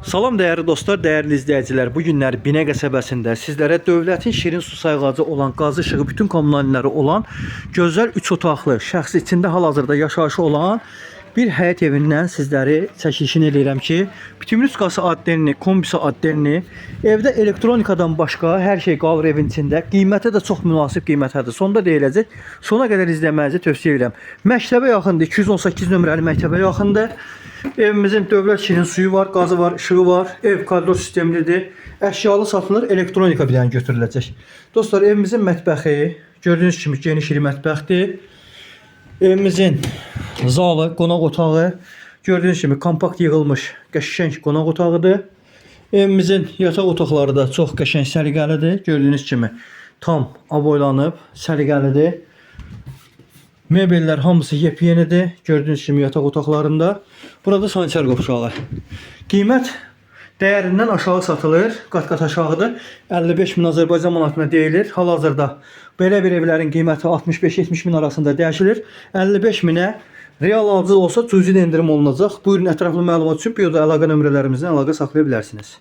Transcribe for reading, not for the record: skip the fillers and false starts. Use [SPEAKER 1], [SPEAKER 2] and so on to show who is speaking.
[SPEAKER 1] Salam değerli dostlar, değerli izləyicilər. Bu günlər Binə qəsəbəsində sizlərə dövlətin şirin su sayğacı olan, qaz işığı, bütün kommunalları olan, gözəl 3 otaqlı, şəxsi içində hal-hazırda yaşayışı olan bir həyət evindən sizləri çəkilişini eləyirəm ki, Pitimüskası adderini, kombisi adderini, evdə elektronikadan başqa hər şey qalır evin içində. Qiyməti də çox münasib qiymətədir. Sonda deyiləcək. Sona qədər izləmənizi tövsiyə edirəm. Məktəbə yaxındır, 218 nömrəli məktəbə yaxındır. Evimizin dövlət şirin suyu var, qazı var, ışığı var. Ev koridor sistemlidir. Əşyalı satılır, elektronika bir dənə götürüləcək. Dostlar, evimizin mətbəxi gördüyünüz kimi geniş bir mətbəxdir. Evimizin zalı, qonaq otağı gördüyünüz kimi kompakt yığılmış qəşəng qonaq otağıdır. Evimizin yataq otaqları da çox qəşəng səliqəlidir. Gördüyünüz kimi tam aboylanıb, səliqəlidir. Mebellər hamısı yepyenidir. Gördüyünüz kimi yataq otaqlarında. Burada sanitar qovşağı. Qiymət dəyərindən aşağı satılır. Qat-qat aşağıdır. 55 min Azərbaycan manatına deyilir. Hal-hazırda belə bir evlərin qiyməti 65-70 min arasında dəyişilir. 55 minə real alıcı olsa cüzi endirim olunacaq. Buyurun, ətraflı məlumat üçün bioda əlaqə nömrələrimizdən əlaqə saxlaya bilərsiniz.